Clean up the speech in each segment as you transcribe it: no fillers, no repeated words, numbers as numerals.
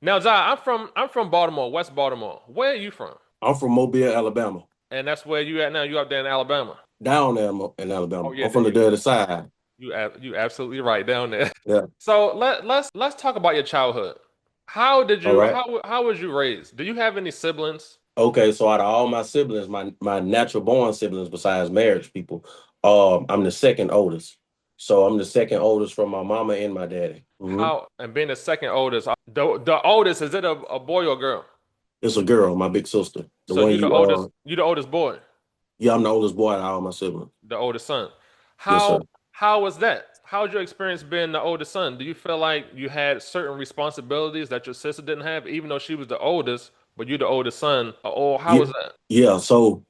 Now, Zai, I'm from Baltimore, West Baltimore. Where are you from? I'm from Mobile, Alabama. And that's where you at now. You up there in Alabama. Down there in Oh Alabama. yeah, I'm from the dirty side. you absolutely right down there. Yeah. So let's talk about your childhood. How did All you right. how was you raised? Do you have any siblings? Okay, so out of all my siblings, my natural born siblings besides marriage people, I'm the second oldest. So I'm the second oldest from my mama and my daddy. How and being the second oldest, the oldest, is it a boy or girl? It's a girl, my big sister. The So one you the oldest boy, yeah, I'm the oldest boy out of all my siblings. the oldest son. Yes, How sir. how was that? How was your experience being the oldest son? Do you feel like you had certain responsibilities that your sister didn't have, even though she was the oldest, but you the oldest son? Or how Yeah, was that? yeah. So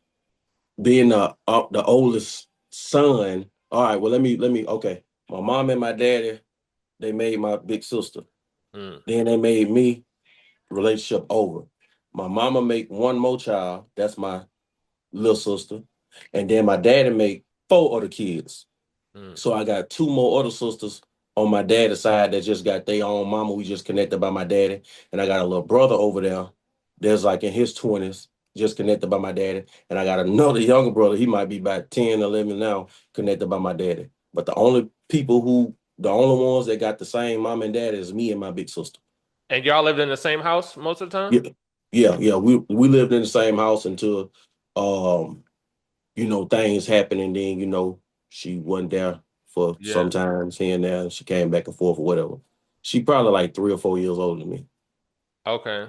being the oldest son, all right, well okay. My mom and my daddy, they made my big sister. Mm, Then they made me relationship over. My mama make one more child, that's my little sister. And then my daddy make four other kids. mm. So I got two more other sisters on my daddy's side that just got their own mama. We just connected by my daddy. And I got a little brother over there that's like in his 20s, just connected by my daddy. And I got another younger brother, he might be about 10, 11 now, connected by my daddy. But the only ones that got the same mom and dad is me and my big sister. And y'all lived in the same house most of the time? Yeah, yeah. We lived in the same house until um, things happened and then, she wasn't there for Yeah. sometimes here and there. She came back and forth or whatever. She probably like 3 or 4 years older than me. Okay.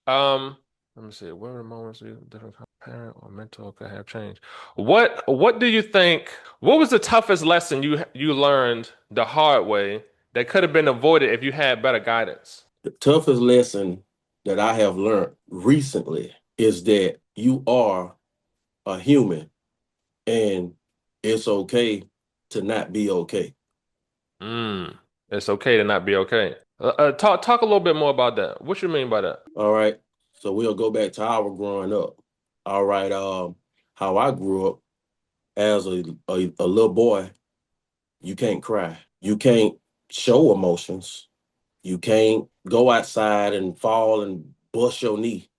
Let me see. What are the moments you different kind of parent or mentor could have changed? What do you think? What was the toughest lesson you learned the hard way that could have been avoided if you had better guidance? The toughest lesson that I have learned recently is that you are a human and it's okay to not be okay. Mm, it's okay to not be okay. Talk a little bit more about that. What you mean by that? All right. So we'll go back to our growing up. All right. How I grew up as a little boy, you can't cry. You can't show emotions. You can't go outside and fall and bust your knee,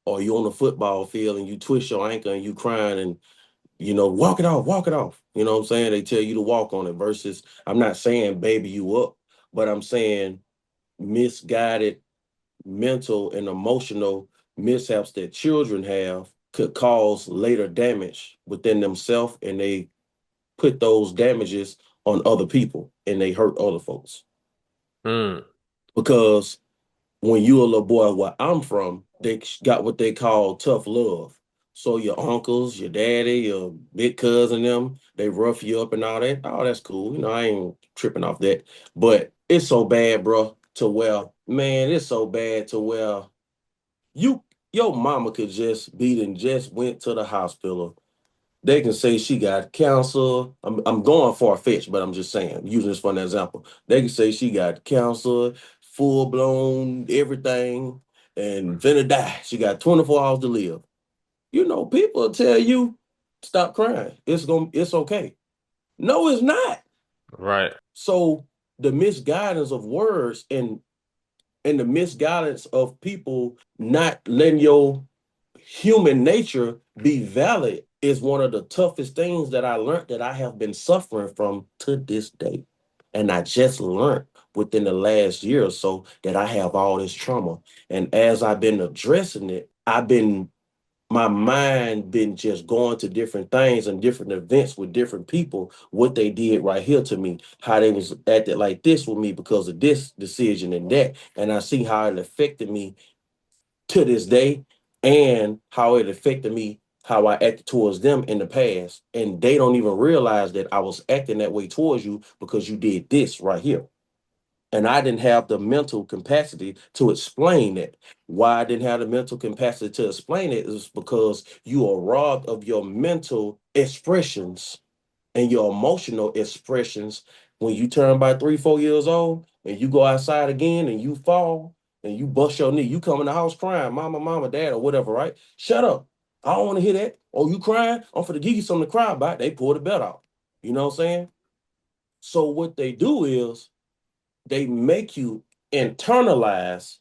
or you on the football field and you twist your ankle and you crying and walk it off, walk it off. You know what I'm saying? They tell you to walk on it versus I'm not saying baby you up, but I'm saying misguided mental and emotional mishaps that children have could cause later damage within themselves and they put those damages on other people and they hurt other folks. Mm, Because when you a little boy where I'm from, they got what they call tough love. So your uncles, your daddy, your big cousin, them, they rough you up and all that. Oh, that's cool. I ain't tripping off that. But it's so bad, bro, to where, man, it's so bad to where you your mama could just beat and just went to the hospital. They can say she got cancer. I'm going far fetched, but I'm just saying, using this for an example. They can say she got cancer, full blown everything, and finna die. She got 24 hours to live. People will tell you, stop crying. It's okay. No, it's not. right. So the misguidance of words and the misguidance of people not letting your human nature be valid is one of the toughest things that I learned that I have been suffering from to this day. And I just learned within the last year or so that I have all this trauma. And as I've been addressing it, my mind been just going to different things and different events with different people, what they did right here to me, how they was acted like this with me because of this decision and that. And I see how it affected me to this day and how it affected me, how I acted towards them in the past. And they don't even realize that I was acting that way towards you because you did this right here. And I didn't have the mental capacity to explain it. Why I didn't have the mental capacity to explain it is because you are robbed of your mental expressions and your emotional expressions when you turn by 3, 4 years old and you go outside again and you fall and you bust your knee. You come in the house crying, mama, mama, dad, or whatever, right? Shut up. I don't want to hear that. Oh, you crying? I'm for to give you something to cry about. They pull the belt out. You know what I'm saying? So what they do is they make you internalize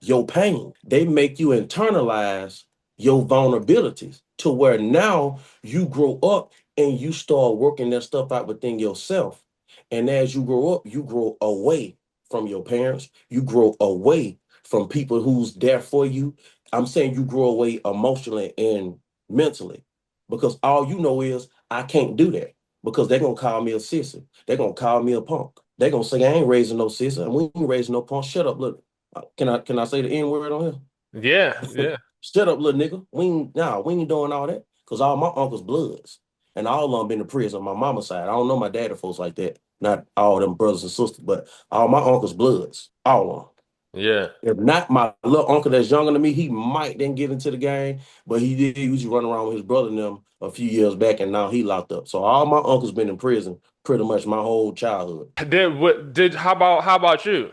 your pain. They make you internalize your vulnerabilities to where now you grow up and you start working that stuff out within yourself. And as you grow up, you grow away from your parents. You grow away from people who's there for you. I'm saying you grow away emotionally and mentally because all you know is I can't do that because they're gonna call me a sissy. They're gonna call me a punk. They're gonna say I ain't raising no sissy and we ain't raising no punk. Shut up, look. Can I say the N word on Yeah, here? yeah, Shut up, little nigga. We ain't doing all that. Cause all my uncles bloods. And all of them been to prison on my mama's side. I don't know my daddy folks like that. Not all them brothers and sisters, but all my uncles bloods. All of them. yeah, If not my little uncle that's younger than me, he might then get into the game, but he did. He used to run around with his brother and them a few years back, and now he locked up. So all my uncles been in prison pretty much my whole childhood. did how about you?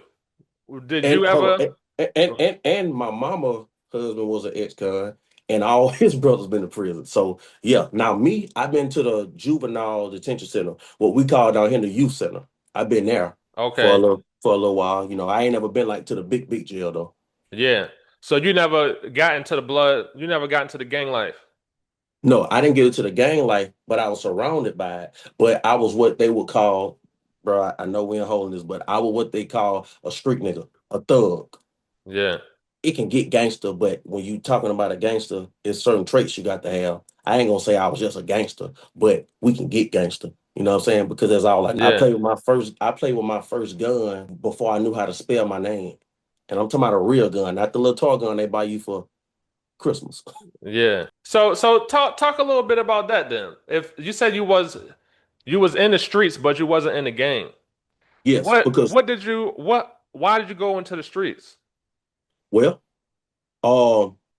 Did And you hold ever? on, and my mama husband was an ex-con, and all his brothers been to prison. So yeah, now me, I've been to the juvenile detention center, what we call down here the youth center. I've been there Okay, for a little while. You know, I ain't never been like to the big jail though. yeah. So you never got into the blood. You never got into the gang life. No, I didn't get into the gang life, but I was surrounded by it. But I was what they would call, bro. I know we in holiness, but I was what they call a street nigga, a thug. Yeah, It can get gangster, but when you talking about a gangster, there's certain traits you got to have. I ain't gonna say I was just a gangster, but we can get gangster. You know what I'm saying? Because that's all yeah, I played with my first gun before I knew how to spell my name. And I'm talking about a real gun, not the little toy gun they buy you for Christmas. yeah. So talk a little bit about that then. If you said you was in the streets, but you wasn't in the gang. Yes, because Why did you go into the streets? well,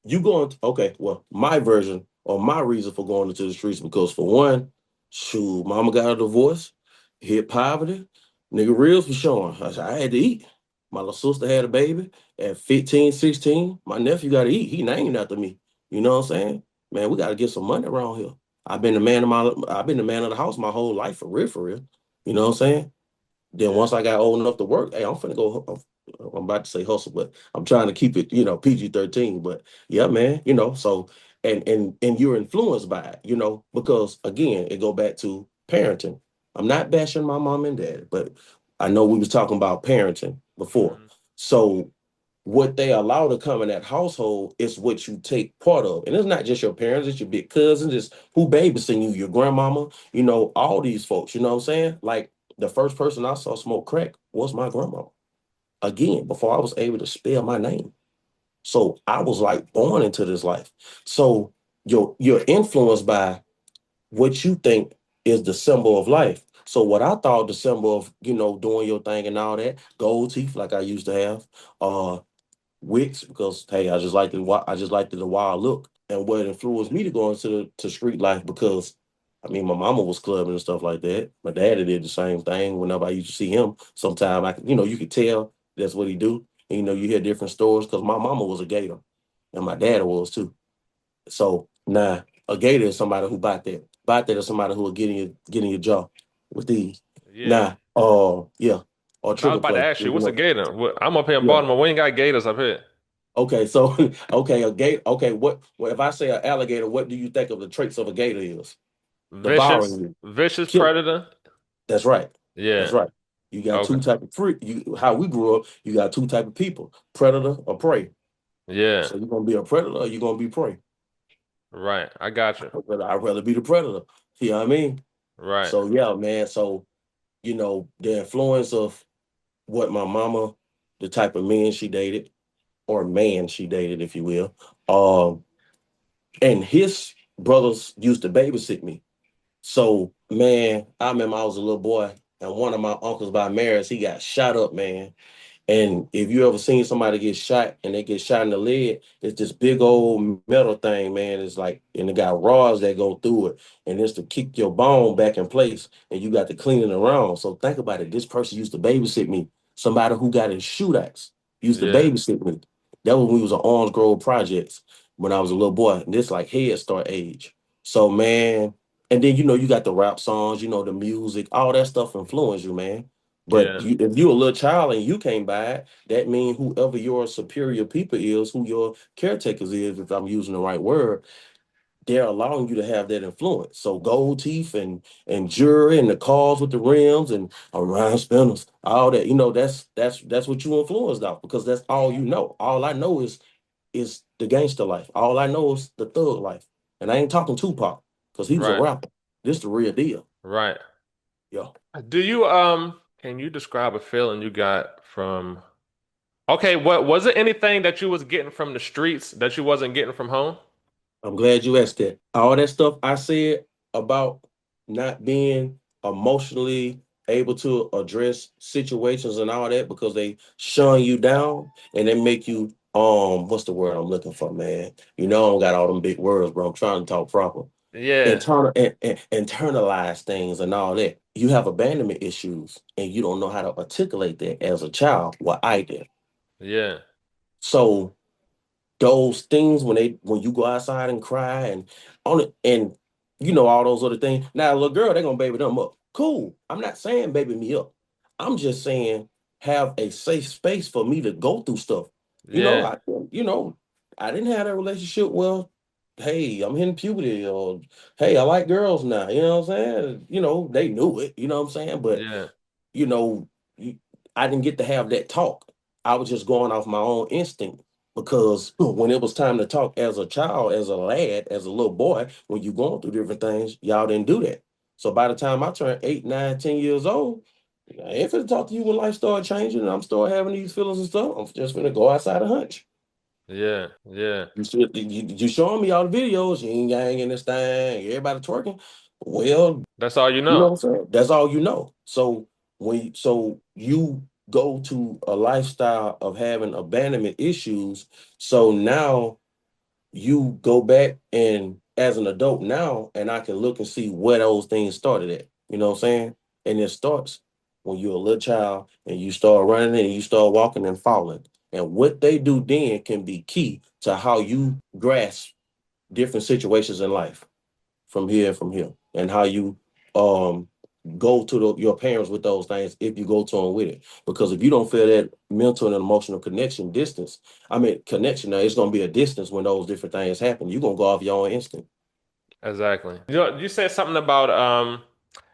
you going okay, well, my version or my reason for going into the streets because for one, shoot, mama got a divorce, hit poverty, nigga reels for showing. I had to eat. My little sister had a baby at 15, 16. My nephew got to eat. He named after me. You know what I'm saying? Man, we got to get some money around here. I've been the man of the house my whole life for real, for real. You know what I'm saying? Then Yeah, once I got old enough to work, hey, I'm finna go. I'm about to say hustle, but I'm trying to keep it, PG-13. But yeah, man, so and you're influenced by it, because again, it go back to parenting. I'm not bashing my mom and dad, but I know we was talking about parenting before. hmm, So what they allow to come in that household is what you take part of. And it's not just your parents, it's your big cousins, it's who babysitting you, your grandmama, all these folks, you know what I'm saying? Like the first person I saw smoke crack was my grandma. Again, before I was able to spell my name. So I was like born into this life. So you're influenced by what you think is the symbol of life. So what I thought the symbol of, doing your thing and all that, gold teeth like I used to have, uh Wicks because hey, I just liked the wild look and what influenced me to go into to street life because I mean my mama was clubbing and stuff like that. My daddy did the same thing. Whenever I used to see him, sometime you could tell that's what he do. And, you hear different stories because my mama was a gator and my dad was too. So now a gator is somebody who bought that. Bought that is somebody who will get in your jaw with these. yeah. Now, yeah, or I was trigger about to play. ask you, what's a gator? I'm up here in Yeah. Baltimore. We ain't got gators up here. Okay, so okay, a gator. Okay, what if I say an alligator? What do you think of the traits of a gator is? Vicious, Devouring you, vicious killing. predator. That's right. That's Yeah. right. You got Okay. two type of free. How we grew up. You got two type of people: predator or prey. Yeah. So you're gonna be a predator or you're gonna be prey. Right. I got you. I'd rather be the predator. You know what I mean? Right. So yeah, man. So the influence of what my mama, the type of men she dated or man she dated, if you will. And his brothers used to babysit me. So, man, I remember I was a little boy, and one of my uncles by marriage, he got shot up, man. And if you ever seen somebody get shot and they get shot in the leg, it's this big old metal thing, man. It's like, and it got rods that go through it, and it's to keep your bone back in place, and you got to clean it around. So think about it. This person used to babysit me. Somebody who got in shootouts used to Yeah. babysit me. That was when we was on Orange Grove projects when I was a little boy. And this like Head Start age. So man, and then you got the rap songs, the music, all that stuff influence you, man. But Yeah. if you're a little child and you can't buy it, that means whoever your superior people is, who your caretakers is, if I'm using the right word, they're allowing you to have that influence. So gold teeth and jewelry and the cars with the rims and around spinners, all that, that's what you influenced off because that's all you know. All I know is the gangster life. All I know is the thug life. And I ain't talking Tupac because he was a Right. rapper. This the real deal. Right. Yeah. Do you can you describe a feeling you got from okay, what was it anything that you was getting from the streets that you wasn't getting from home? I'm glad you asked that. All that stuff I said about not being emotionally able to address situations and all that because they shun you down and they make you what's the word I'm looking for, man? You know I don't got all them big words, bro. I'm trying to talk proper. Yeah. Internalize things and all that. You have abandonment issues and you don't know how to articulate that as a child. What I did. Yeah. So those things when you go outside and cry and on it and all those other things. Now, a little girl, they're gonna baby them up. Cool. I'm not saying baby me up. I'm just saying have a safe space for me to go through stuff. You know, Yeah. I you know, I didn't have that relationship. Well, hey, I'm hitting puberty, or hey, I like girls now. You know what I'm saying? They knew it, you know what I'm saying? But Yeah. you know, I didn't get to have that talk. I was just going off my own instinct because when it was time to talk as a child, as a lad, as a little boy, when you're going through different things, y'all didn't do that. So by the time I turned 8, 9, 10 years old, I ain't finna talk to you when life started changing and I'm start having these feelings and stuff. I'm just finna go outside and hunch. Yeah. Yeah. You showing me all the videos, yin yang in this thing, everybody twerking. Well, That's all you you know know. what I'm saying? That's all you know. So you go to a lifestyle of having abandonment issues. So now you go back and as an adult now, and I can look and see where those things started at. You know what I'm saying? And it starts when you're a little child and you start running and you start walking and falling. And what they do then can be key to how you grasp different situations in life from here and from here, and how you um go to your parents with those things if you go to them with it. Because if you don't feel that mental and emotional connection, now it's gonna be a distance when those different things happen. You're gonna go off your own instinct. Exactly. You said something about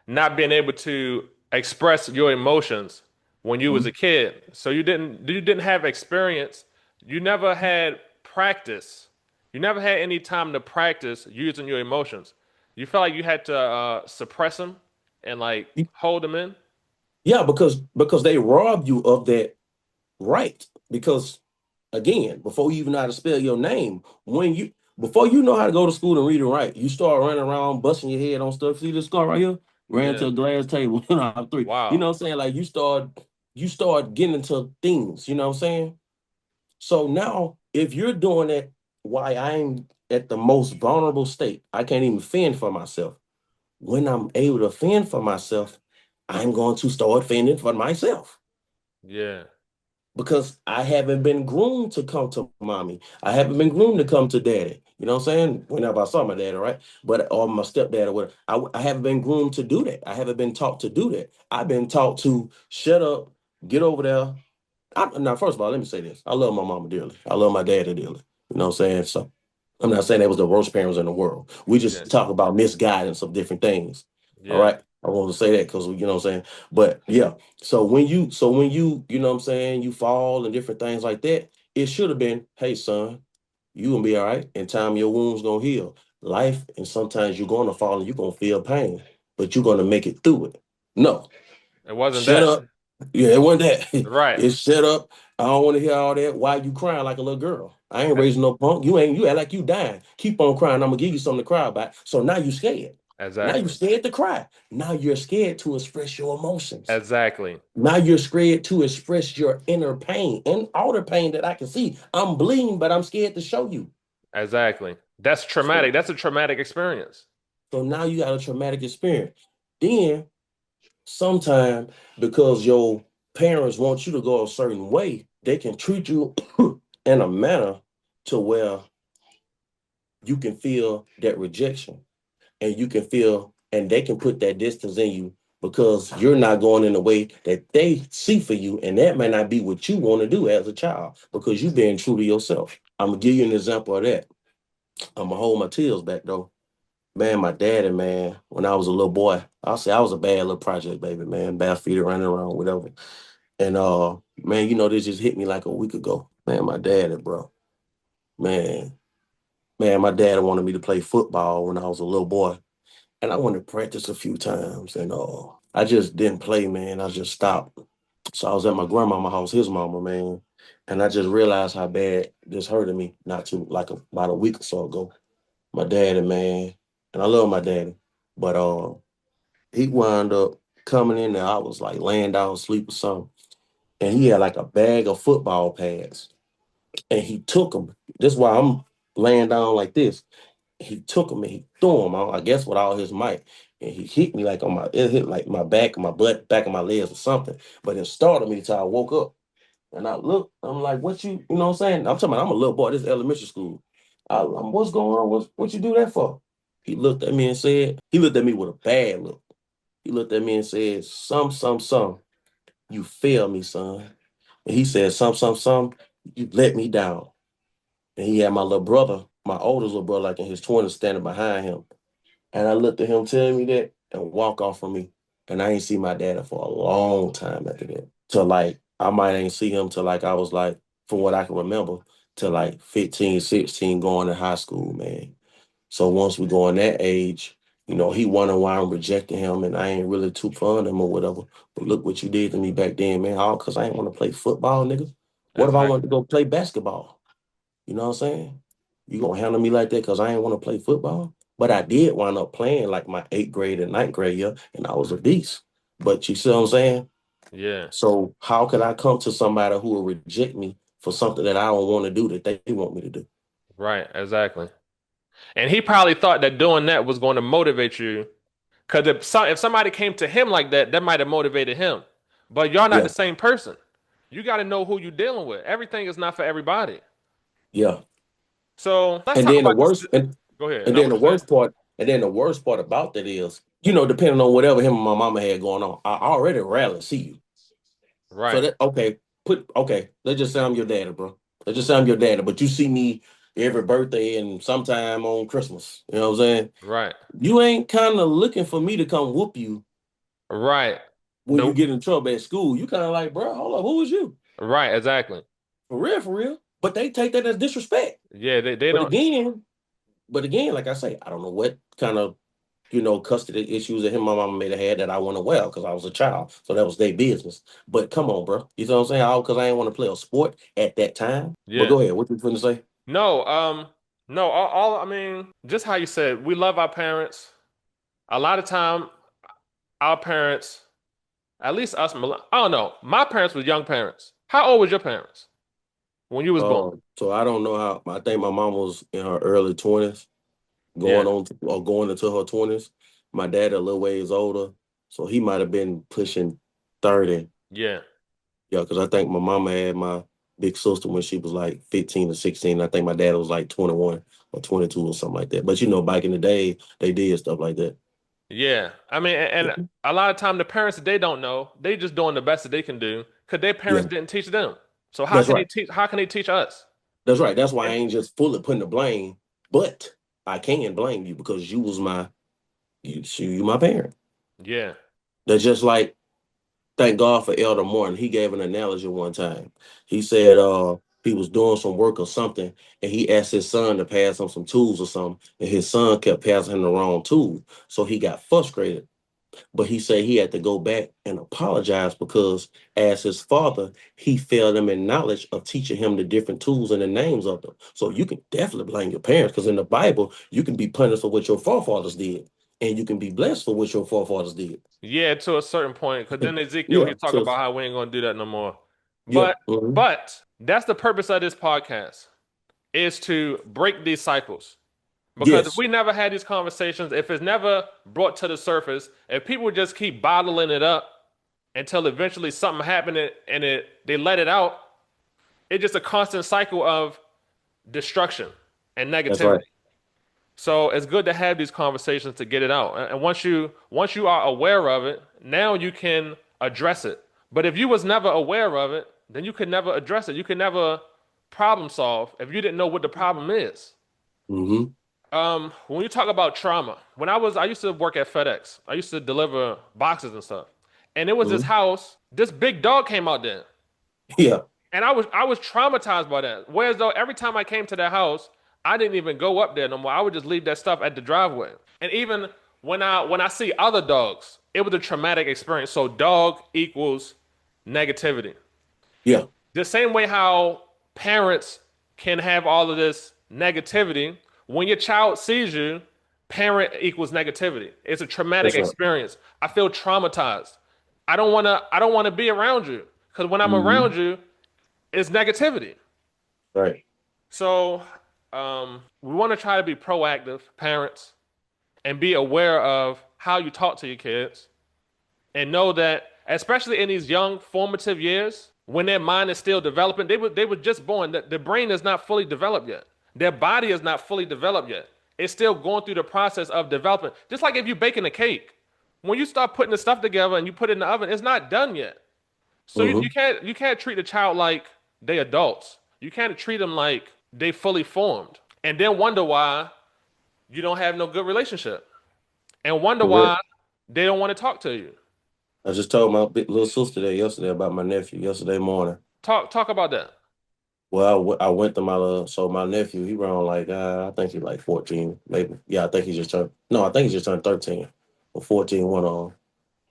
not being able to express your emotions when you was a Mhm. kid. So you didn't have experience. You never had practice. You never had any time to practice using your emotions. You felt like you had to suppress them and like hold them in. Yeah, because they rob you of that right. Because again, before you even know how to spell your name, before you know how to go to school and read and write, you start running around busting your head on stuff. See this scar right here? Ran Yeah. to a glass table. I'm three. You Wow. know what I'm saying? Like you start getting into things, you know what I'm saying? So now if you're doing it while I'm at the most vulnerable state, I can't even fend for myself. When I'm able to fend for myself, I'm going to start fending for myself Yeah. because I haven't been groomed to come to mommy. I haven't been groomed to come to daddy. You know what I'm saying? Whenever I saw my daddy, right? But or my stepdad or whatever, I haven't been groomed to do that. I haven't been taught to do that. I've been taught to shut up, get over there. Now, first of all, let me say this: I love my mama dearly. I love my daddy dearly. You know what I'm saying? So I'm not saying they was the worst parents in the world. We Yeah. just talk about misguidance of different things. All Yeah. right. I want to say that because you know what I'm saying. But yeah, so when you you know what I'm saying, you fall and different things like that, it should have been, hey son, you gonna be all right. In time your wounds gonna heal. Life, and sometimes you're gonna fall and you're gonna feel pain, but you're gonna make it through it. No, It wasn't shut that. up. Yeah, it wasn't that. Right. It's shut up. I don't want to hear all that. Why you crying like a little girl? I ain't raising no punk. You act like you dying. Keep on crying. I'm gonna give you something to cry about. So now you scared. Now you Exactly. scared to cry. Now you're scared to express your emotions. Exactly. Now you're scared to express your inner pain and outer pain that I can see. I'm bleeding, but I'm scared to show you. Exactly. That's traumatic. So, That's a traumatic experience. so now you got a traumatic experience. Then sometime because your parents want you to go a certain way, they can treat you in a manner to where you can feel that rejection and you can feel and they can put that distance in you because you're not going in the way that they see for you, and that may not be what you want to do as a child because you're being true to yourself. I'm gonna give you an example of that. I'm gonna hold my tears back though. Man, my daddy, man, when I was a little boy, I'll say I was a bad little project baby, man, bare feet running around, whatever. And man, this just hit me like a week ago. Man, my daddy, bro. Man, my dad wanted me to play football when I was a little boy. And I went to practice a few times and I just didn't play, man. I just stopped. So I was at my grandmama's house, his mama, man. And I just realized how bad this hurted me not too like about a week or so ago. My daddy, man. And I love my daddy. But he wound up coming in there. I was like laying down asleep or something. And he had like a bag of football pads. And he took them. This is why I'm laying down like this. He took them and he threw them I guess with all his might. And he hit me like it hit like my back, my butt, back of my legs or something. But it startled me till I woke up. And I looked, I'm like, what you know what I'm saying? I'm talking about, I'm a little boy, this is elementary school. I'm, what's going on? What you do that for? He looked at me and said, he looked at me with a bad look. He looked at me and said, some, you failed me, son. And he said, some, you let me down. And he had my little brother, my oldest little brother, like in his 20s, standing behind him. And I looked at him telling me that and walk off from me. And I ain't see my daddy for a long time after that. Till like, I might ain't see him till like I was like, from what I can remember, till like 15, 16, going to high school, man. So once we go in that age, he wonder why I'm rejecting him and I ain't really too fond of him or whatever. But look what you did to me back then, man. All because I ain't want to play football, nigga. What if I wanted to Exactly. go play basketball? You know what I'm saying? You gonna handle me like that because I ain't want to play football? But I did wind up playing like my eighth grade and ninth grade year, and I was a beast. But you see what I'm saying? Yeah. So how could I come to somebody who will reject me for something that I don't want to do that they want me to do? Right. Exactly. And he probably thought that doing that was going to motivate you. Because if somebody came to him like that, that might have motivated him. But y'all not the Yeah, same person. You got to know who you're dealing with. Everything is not for everybody. yeah. So let's And talk then the about this. worst, and, Go ahead. and No, then what the you saying? worst part, and then the worst part about that is, depending on whatever him and my mama had going on, I already rarely see you. So Right. that okay, let's just say I'm your daddy, bro. Let's just say I'm your daddy, but you see me every birthday and sometime on Christmas. You know what I'm saying? Right. You ain't kind of looking for me to come whoop you Right. when The you get in trouble at school. You kind of like, bro, hold up, who was you? right. Exactly. For real, for real. But they take that as disrespect. Yeah. They But don't. again, like I say, I don't know what kind of custody issues that him and my mama may have had that I wasn't aware because I was a child. So that was their business. But come on, bro. You know what I'm saying? All because I didn't want to play a sport at that time. But Yeah. go ahead. What you finna say? No. No. I mean, just how you said, we love our parents. A lot of time, our parents, at least us, I don't know. My parents were young parents. How old was your parents when you was born? So I don't know how. I think my mom was in her early 20s, Yeah. going into her 20s. My dad a little ways older, so he might have been pushing 30. Yeah. Yeah, because I think my mama had my big sister when she was like 15 or 16. I think my dad was like 21 or 22 or something like that. But back in the day, they did stuff like that. Yeah. I mean, and a lot of time the parents they don't know. They just doing the best that they can do because their parents Yeah, didn't teach them. So how that's can they right. teach? How can they teach us? That's right. That's why I And ain't just fully putting the blame, but I can blame you because you my parent. yeah. That's just like thank God for Elder Morton. He gave an analogy one time. He said he was doing some work or something, and he asked his son to pass him some tools or something, and his son kept passing him the wrong tool. So he got frustrated. But he said he had to go back and apologize because as his father, he failed him in knowledge of teaching him the different tools and the names of them. So you can definitely blame your parents because in the Bible, you can be punished for what your forefathers did, and you can be blessed for what your forefathers did. Yeah, to a certain point. Because then Ezekiel Yeah. he talk So about how we ain't gonna do that no more. yeah. But that's the purpose of this podcast is to break these cycles. Because if Yes. we never had these conversations, if it's never brought to the surface, if people just keep bottling it up until eventually something happened and they let it out, it's just a constant cycle of destruction and That's right. negativity. So it's good to have these conversations to get it out. And once you are aware of it, now you can address it. But if you was never aware of it, then you could never address it. You could never problem solve if you didn't know what the problem is. Mm-hmm. When you talk about trauma, I used to work at FedEx. I used to deliver boxes and stuff. And it was this Mm-hmm. house, this big dog came out there. Yeah. And I was traumatized by that. Whereas though every time I came to that house, I didn't even go up there no more. I would just leave that stuff at the driveway. And even when I see other dogs, it was a traumatic experience. So dog equals negativity. Yeah. The same way how parents can have all of this negativity, when your child sees you, parent equals negativity. It's a traumatic That's right. experience. I feel traumatized. I don't want to be around you because when I'm Mm-hmm. around you, it's negativity. Right. So we want to try to be proactive parents and be aware of how you talk to your kids and know that, especially in these young formative years, when their mind is still developing, they were just born. The brain is not fully developed yet. Their body is not fully developed yet. It's still going through the process of development. Just like if you're baking a cake, when you start putting the stuff together and you put it in the oven, it's not done yet. So you, you Mm-hmm. can't you can't treat the child like they adults. You can't treat them like they fully formed, and then wonder why you don't have no good relationship, and wonder Correct. why they don't want to talk to you. I just told my big little sister that yesterday about my nephew yesterday morning. Talk about that. Well, I went to my so my nephew, he around like I think he's like 14, maybe. Yeah, I think he just turned no, I think he just turned 13 or 14, one on.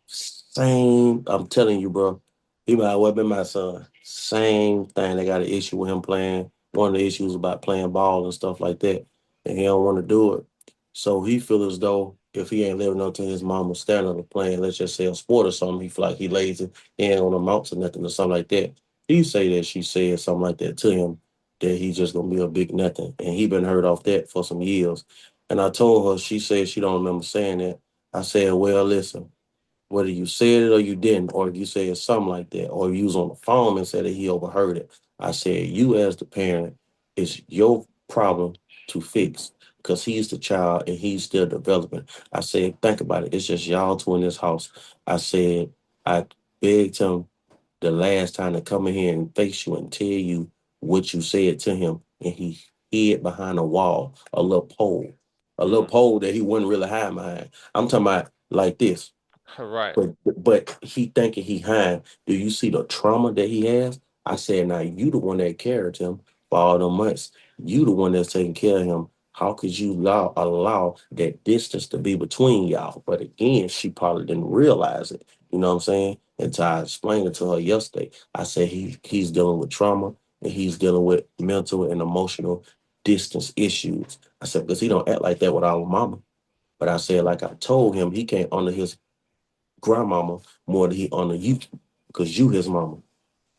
Same, I'm telling you, bro. He might well been my son. Same thing. They got an issue with him playing. One of the issues about playing ball and stuff like that. And he don't want to do it. So he feel as though if he ain't living up to his mama's standard of playing, let's just say a sport or something, he feel like he lazy, he ain't on amounts or nothing or something like that. He say that she said something like that to him, that he's just gonna be a big nothing. And he been hurt off that for some years. And I told her, she said she don't remember saying that. I said, well, listen, whether you said it or you didn't, or you said something like that, or you was on the phone and said that he overheard it. I said, you as the parent, it's your problem to fix because he's the child and he's still developing. I said, think about it. It's just y'all two in this house. I said, I begged him the last time to come in here and face you and tell you what you said to him, and he hid behind a wall, a little Mm, pole that he wouldn't really hide behind. I'm talking about like this. right, But he thinking he hiding. Do you see the trauma that he has? I said, now you the one that carried him for all the months. You the one that's taking care of him. How could you allow that distance to be between y'all? But again, she probably didn't realize it. You know what I'm saying? Until I explained it to her yesterday. I said he's dealing with trauma and he's dealing with mental and emotional distance issues. I said, because he don't act like that with our mama. But I said, like I told him, he can't honor his grandmama more than he honor you because you his mama.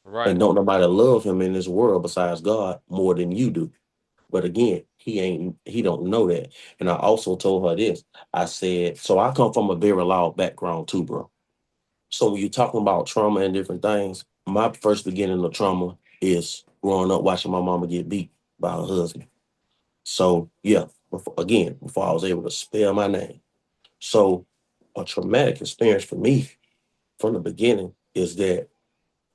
right, And don't nobody love him in this world besides God more than you do. But again, he don't know that. And I also told her this. I said, so I come from a very loud background too, bro. So when you're talking about trauma and different things, my first beginning of trauma is growing up watching my mama get beat by her husband. So yeah, before I was able to spell my name. So a traumatic experience for me from the beginning is that,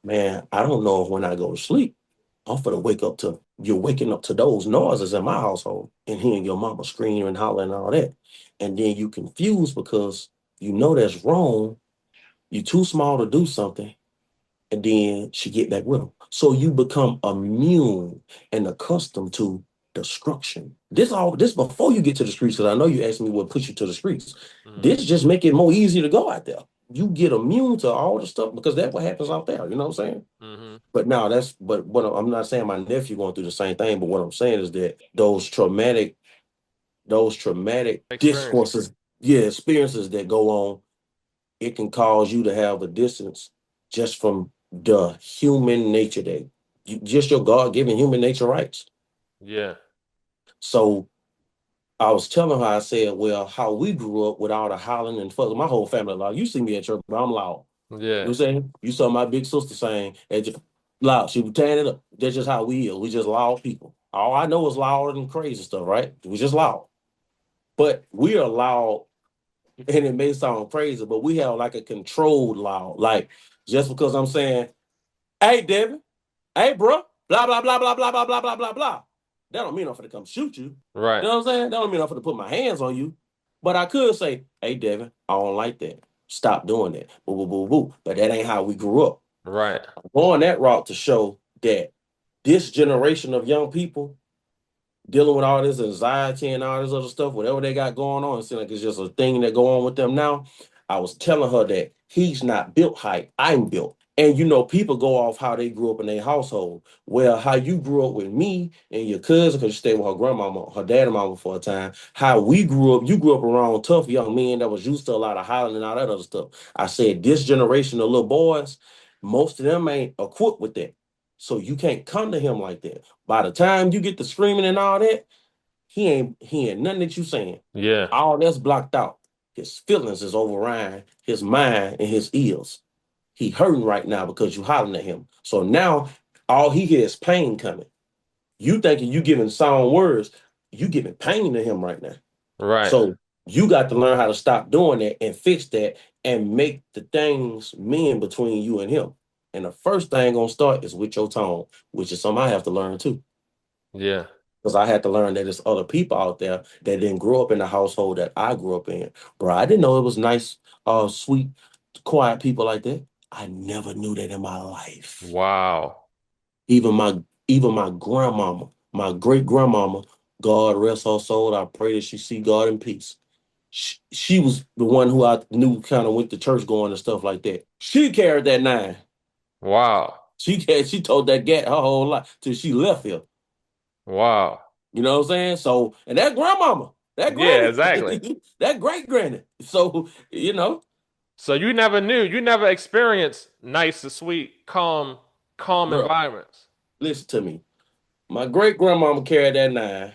man, I don't know if when I go to sleep, I'm gonna wake up to you're waking up to those noises in my household and hearing your mama screaming and hollering and all that. And then you confused because you know that's wrong. You're too small to do something, and then she get back with them. So you become immune and accustomed to destruction. This before you get to the streets, because I know you asked me what puts you to the streets. mm, This just make it more easy to go out there. You get immune to all the stuff because that's what happens out there. You know what I'm saying? mm-hmm. But now but what I'm not saying my nephew going through the same thing, but what I'm saying is that those traumatic Experiences. discourses, yeah, experiences that go on, it can cause you to have a distance just from the human nature that just your God-given human nature rights. Yeah, So I was telling her, I said, well, how we grew up with all the hollering and fussing, my whole family loud. You see me at church, but I'm loud. You know what I'm yeah, saying? You saw my big sister saying, just loud. She was tearing it up. That's just how we are. We just loud people. All I know is louder than crazy stuff, right? We just loud. But we allow, and it may sound crazy, but we have like a controlled loud. Like just because I'm saying, hey Devin, hey bro, blah blah blah blah blah blah blah blah blah blah. That don't mean I'm finna come shoot you. Right. You know what I'm saying? That don't mean I'm finna put my hands on you. But I could say, hey Devin, I don't like that. Stop doing that. Boo boo boo boo. But that ain't how we grew up. Right. I'm going that route to show that this generation of young people dealing with all this anxiety and all this other stuff, whatever they got going on, it seems like it's just a thing that go on with them now. I was telling her that he's not built height, I'm built. And you know, people go off how they grew up in their household. Well, how you grew up with me and your cousin, because you stayed with her grandmama, her dad and mama for a time. How we grew up, you grew up around tough young men that was used to a lot of hollering and all that other stuff. I said, this generation of little boys, most of them ain't equipped with that. So you can't come to him like that. By the time you get to screaming and all that, he ain't nothing that you saying. Yeah. All that's blocked out. His feelings is overriding his mind and his ears. He hurting right now because you hollering at him. So now all he hears is pain coming. You thinking you giving sound words, you giving pain to him right now. Right. So you got to learn how to stop doing that and fix that and make the things mean between you and him. And the first thing gonna start is with your tone, which is something I have to learn too. Yeah. Because I had to learn that there's other people out there that didn't grow up in the household that I grew up in. Bro, I didn't know it was nice, sweet, quiet people like that. I never knew that in my life. Wow. Even my even my grandmama, my great grandmama, God rest her soul. I pray that she see God in peace. She was the one who I knew kind of went to church going and stuff like that. She carried that nine. Wow. She told that gat her whole life till she left here. Wow. You know what I'm saying? So, and that grandmama, that Yeah, granny, exactly. that great granny. So, So you never knew, you never experienced nice, sweet, calm bro, environments. listen to me. My great grandmama carried that nine.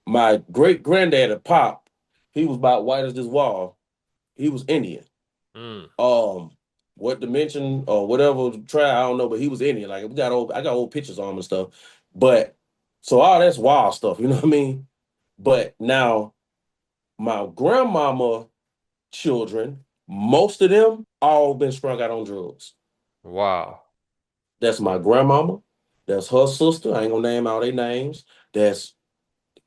My great granddaddy, Pop, he was about white as this wall. He was Indian. Mm. Um, what dimension or whatever tribe, I don't know, but he was Indian. Like I got old pictures on him and stuff. But so all that's wild stuff, you know what I mean? But now my grandmama children, most of them all been strung out on drugs. Wow. That's my grandmama. That's her sister. I ain't gonna name all their names. That's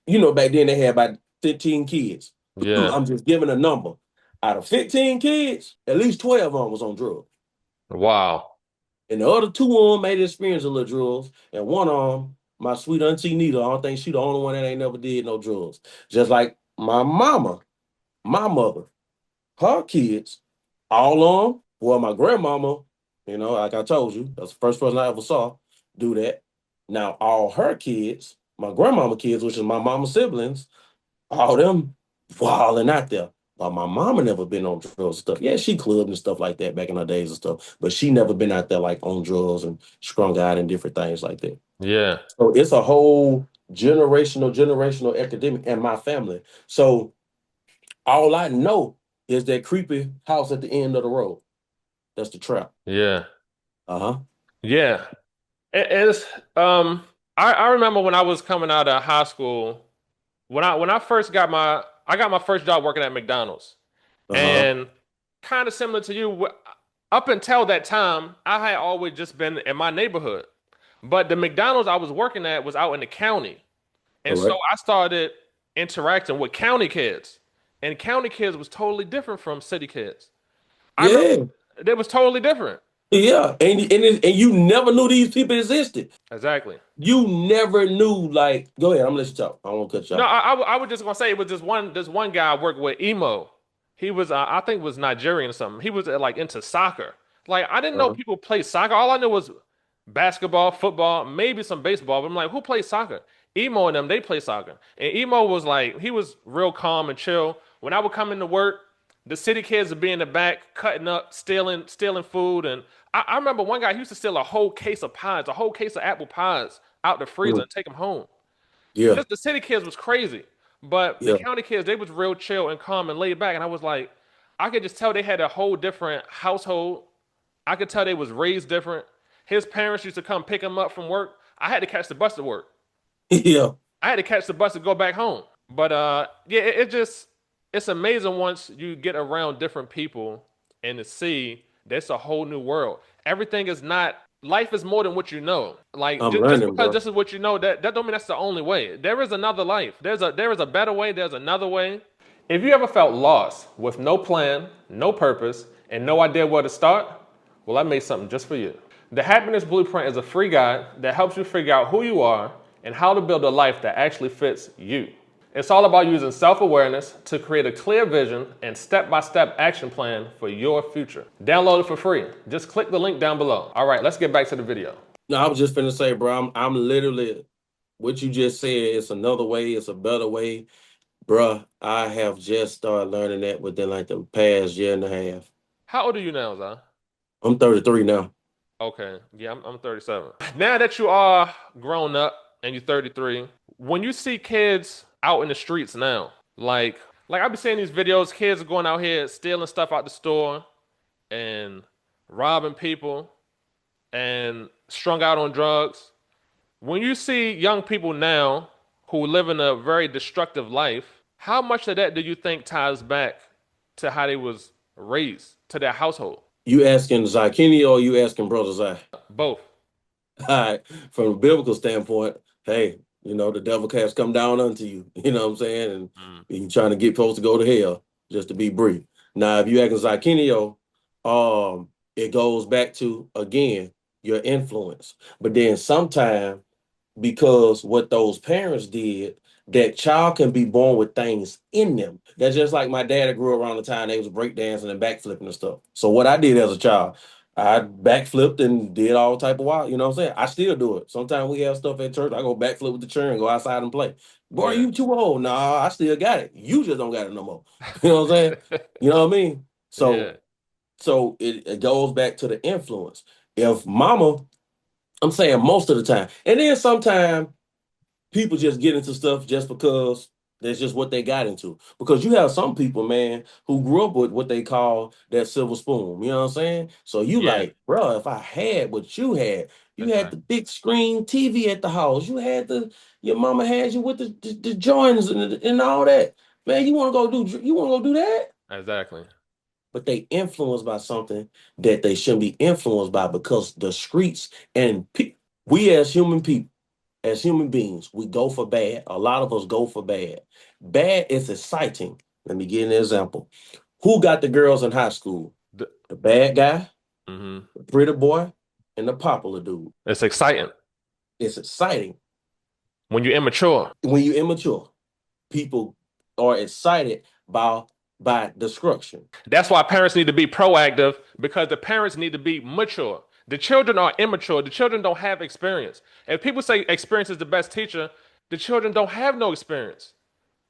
back then they had about 15 kids. Yeah. I'm just giving a number. Out of 15 kids, at least 12 of them was on drugs. Wow. And the other two of them made experience a little drugs. And one of them, my sweet auntie Nita, I don't think she the only one that ain't never did no drugs. Just like my mama, my mother, her kids, all on. Well, my grandmama, like I told you, that's the first person I ever saw do that. Now, all her kids, my grandmama kids, which is my mama's siblings, all them wilding out there. But my mama never been on drugs and stuff. Yeah, she clubbed and stuff like that back in her days and stuff. But she never been out there like on drugs and strung out and different things like that. Yeah. So it's a whole generational academic and my family. So all I know is that creepy house at the end of the road. That's the trap. Yeah. Uh-huh. Yeah. It's I remember when I was coming out of high school, when I first got my first job working at McDonald's. Uh-huh. And kind of similar to you, up until that time, I had always just been in my neighborhood. But the McDonald's I was working at was out in the county. And so Correct. I started interacting with county kids. And county kids was totally different from city kids. I remember Yeah. they was totally different. Yeah. And you never knew these people existed. Exactly. You never knew, like, go ahead, I'm gonna let you talk. I won't cut you No, off. I was just gonna say it was this one guy I worked with, emo. He was I think was Nigerian or something. He was like into soccer. Like I didn't know Uh-huh. people play soccer. All I knew was basketball, football, maybe some baseball. But I'm like, who plays soccer? Emo and them, they play soccer. And emo was like, he was real calm and chill. When I would come into work, the city kids would be in the back, cutting up, stealing food. And I remember one guy, he used to steal a whole case of pies, a whole case of apple pies out the freezer Mm. and take them home. Yeah. Just the city kids was crazy, but the Yeah. county kids they was real chill and calm and laid back. And I was like, I could just tell they had a whole different household. I could tell they was raised different. His parents used to come pick him up from work. I had to catch the bus to work. Yeah. I had to catch the bus to go back home. But yeah, it's amazing once you get around different people and to see that's a whole new world. Everything is not life is more than what you know. Like I'm just learning, because bro. this is what you know, that don't mean that's the only way. There is another life. There is a better way. There's another way. If you ever felt lost with no plan, no purpose, and no idea where to start, well, I made something just for you. The Happiness Blueprint is a free guide that helps you figure out who you are and how to build a life that actually fits you. It's all about using self awareness to create a clear vision and step by step action plan for your future. Download it for free. Just click the link down below. All right, let's get back to the video. No, I was just finna say, bro, I'm literally what you just said. It's another way. It's a better way, bro. I have just started learning that within like the past year and a half. How old are you now, Zah? I'm 33 now. Okay, yeah, I'm 37. Now that you are grown up and you're 33, when you see kids out in the streets now, like I've been seeing these videos, kids are going out here stealing stuff out the store and robbing people and strung out on drugs. When you see young people now who live in a very destructive life, how much of that do you think ties back to how they was raised, to their household? You asking Zykini or you asking Brother Zy? Both. All right. From a biblical standpoint, hey, the devil has come down unto you. You know what I'm saying? Mm. And you trying to get folks to go to hell, just to be brief. Now, if you asking Zykenio, it goes back to again your influence. But then sometimes because what those parents did, that child can be born with things in them. That's just like my dad grew around the time they was breakdancing and backflipping and stuff. So what I did as a child, I backflipped and did all type of wild, you know what I'm saying? I still do it. Sometimes we have stuff at church. I go backflip with the children, go outside and play. Boy, Yeah. you too old. Nah, I still got it. You just don't got it no more. You know what I'm saying? You know what I mean? Yeah. So it goes back to the influence. If mama, I'm saying most of the time, and then sometimes people just get into stuff just because that's just what they got into. Because you have some people, man, who grew up with what they call that silver spoon. You know what I'm saying? So you Yeah. like, bro, if I had what you had the Exactly. big screen TV at the house, your mama had you with the joints and all that. Man, you want to go do that? Exactly. But they influenced by something that they shouldn't be influenced by because the streets and we as human beings, we go for bad. A lot of us go for bad. Bad is exciting. Let me give you an example. Who got the girls in high school? The, The bad guy, hmm the pretty boy, and the popular dude. It's exciting It's exciting. when you're immature. When you're immature, people are excited by destruction. That's why parents need to be proactive because the parents need to be mature. The children are immature. The children don't have experience. If people say experience is the best teacher, the children don't have no experience.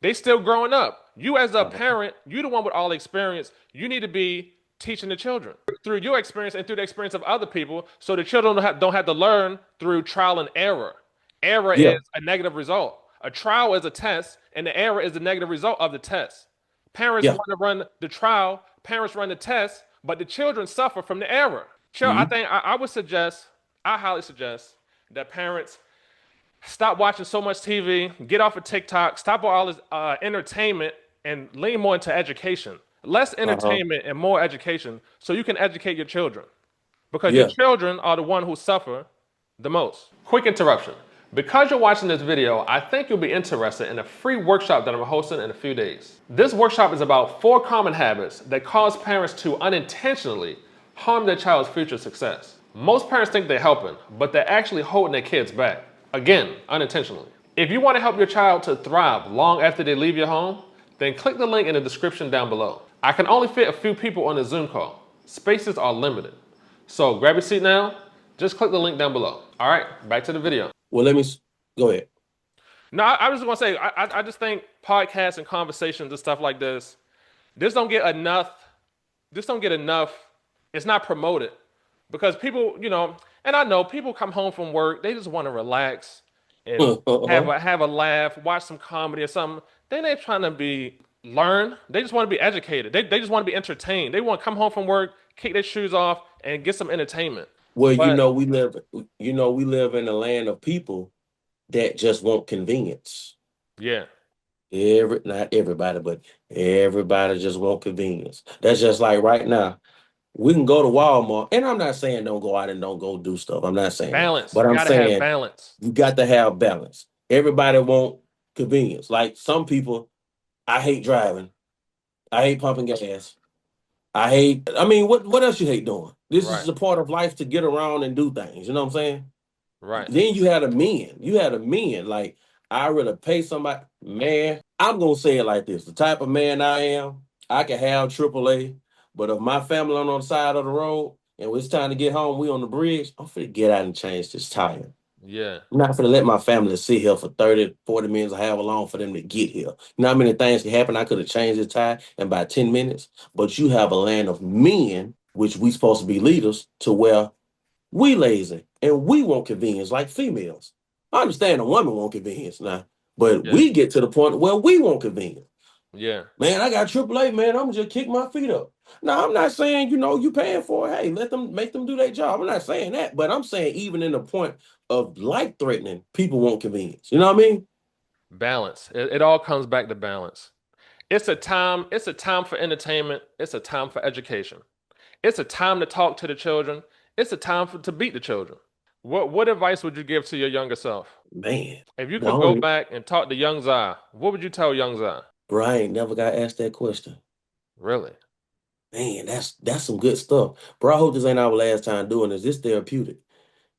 They still growing up. You as a Uh-huh. parent, you the one with all the experience. You need to be teaching the children through your experience and through the experience of other people, so the children don't have to learn through trial and error. Error Yeah, is a negative result. A trial is a test, and the error is the negative result of the test. Parents yeah. want to run the trial, parents run the test, but the children suffer from the error. I Mhm. think I would suggest, I highly suggest that parents stop watching so much TV, get off of TikTok, stop all this entertainment, and lean more into education. Less Uh-huh. entertainment and more education, so you can educate your children. Because your Yeah. children are the one who suffer the most. Quick interruption. Because you're watching this video, I think you'll be interested in a free workshop that I'm hosting in a few days. This workshop is about 4 common habits that cause parents to unintentionally harm their child's future success. Most parents think they're helping, but they're actually holding their kids back. Again, unintentionally. If you want to help your child to thrive long after they leave your home, then click the link in the description down below. I can only fit a few people on the Zoom call. Spaces are limited. So grab your seat now. Just click the link down below. All right, back to the video. Well, go ahead. No, I was just gonna say, I just think podcasts and conversations and stuff like this don't get enough. This don't get enough. It's not promoted because people, and I know people come home from work, they just want to relax and have Uh-huh. a laugh, watch some comedy or something. They ain't trying to be learn. They just want to be educated. They just want to be entertained. They want to come home from work, kick their shoes off, and get some entertainment. Well, But we live in a land of people that just want convenience. yeah, Not everybody, but everybody just want convenience. That's just like right now. We can go to Walmart, and I'm not saying don't go out and don't go do stuff. I'm not saying that, Balance. but I'm Gotta have saying balance. you got to have balance. Everybody want convenience. Like some people, I hate driving. I hate pumping gas. I mean, what else you hate doing? This is Right. a part of life to get around and do things. You know what I'm saying? Right. Then you had a men. You had a men. Like, I rather pay somebody. Man, I'm gonna say it like this. The type of man I am, I can have AAA, but if my family on the side of the road and it's time to get home, we on the bridge, I'm finna get out and change this tire. Yeah. I'm not finna let my family sit here for 30, 40 minutes or however long for them to get here. You know how many things can happen? I could have changed the tire in about 10 minutes, but you have a land of men, which we supposed to be leaders, to where we lazy and we want convenience like females. I understand a woman want convenience now, but Yeah. we get to the point where we want convenience. Yeah. Man, I got AAA, man. I'm just kick my feet up. Now, I'm not saying, you paying for it. Hey, let them make them do their job. I'm not saying that, but I'm saying even in the point of life threatening, people want convenience. You know what I mean? Balance. It all comes back to balance. It's a time for entertainment. It's a time for education. It's a time to talk to the children. It's a time to beat the children. What advice would you give to your younger self? Man, If you could go well, back and talk to young Zai, what would you tell young Zai? bro, I ain't never got asked that question. Really? Man, that's some good stuff. Bro, I hope this ain't our last time doing this. This therapeutic.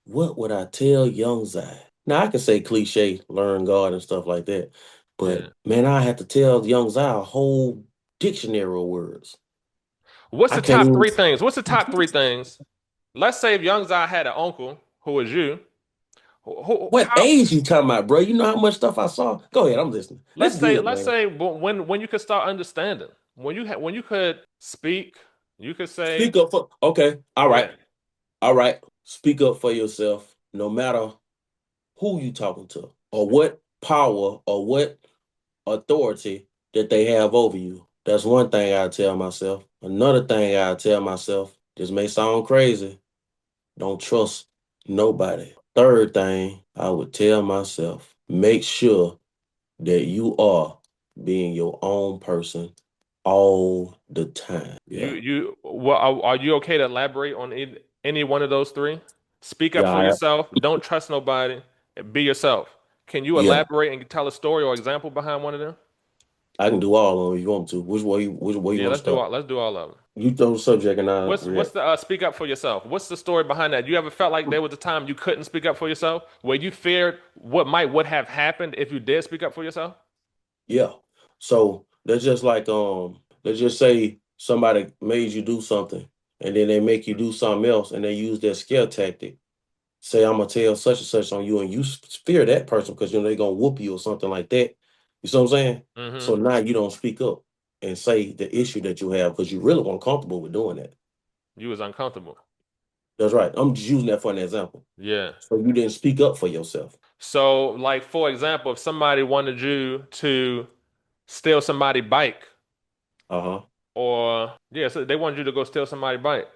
What would I tell young Zai? Now I can say cliche, learn God and stuff like that, but Yeah. man, I have to tell young Zai a whole dictionary of words. What's I the can't top even. three things? What's the top three things? Let's say if young Zai had an uncle who was you, What how? age you talking about, bro? You know how much stuff I saw? Go ahead, I'm listening. That's Let's say good, let's man. say when you could start understanding, when you could speak, you could say, Speak up for. Okay, all right, yeah. all right. Speak up for yourself, no matter who you talking to, or what power, or what authority that they have over you. That's one thing I tell myself. Another thing I tell myself, this may sound crazy, don't trust nobody. Third thing I would tell myself, make sure that you are being your own person all the time. Yeah. Are you okay to elaborate on any one of those three? Speak up Yeah, for yourself. Don't trust nobody. And be yourself. Can you yeah. elaborate and tell a story or example behind one of them? I can do all of them if you want to. Which way you Yeah, want to start? let's do all of them. You throw the subject and I What's react. the speak up for yourself? What's the story behind that? You ever felt like there was a time you couldn't speak up for yourself, where you feared what would have happened if you did speak up for yourself? Yeah. So that's just like let's just say somebody made you do something and then they make you do something else and they use that scare tactic. Say I'm gonna tell such and such on you and you fear that person because they're gonna whoop you or something like that. You see what I'm saying? So Hmm. now you don't speak up and say the issue that you have because you really weren't comfortable with doing that. You was uncomfortable. That's right. I'm just using that for an example. Yeah. So you didn't speak up for yourself. So, like for example, if somebody wanted you to steal somebody's bike, Uh-huh. or yeah, so they wanted you to go steal somebody's bike.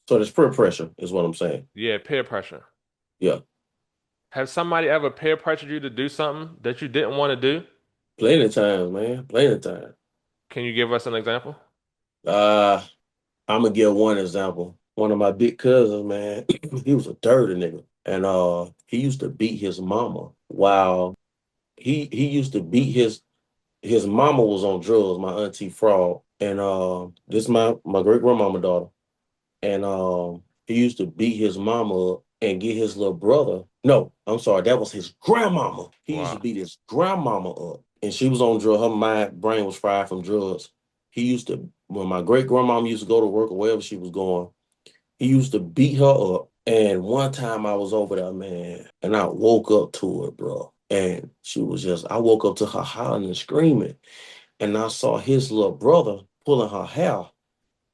So there's peer pressure is what I'm saying. Yeah, peer pressure. Yeah. Have somebody ever peer pressured you to do something that you didn't want to do? Plenty of times, man. Plenty of times. Can you give us an example? Uh I'm gonna give one example. One of my big cousins, man, he was a dirty nigga. And he used to beat his mama while he used to beat his mama was on drugs, my auntie fraud. And this my great grandmama daughter. And he used to beat his mama up and get his little brother. No, I'm sorry, that was his grandmama. He used to Wow. beat his grandmama up. And she was on drugs. Her brain was fried from drugs. He used to, when my great grandmama used to go to work or wherever she was going, he used to beat her up. And one time I was over there, man, and I woke up to it, bro. And I woke up to her hollering and screaming. And I saw his little brother pulling her hair,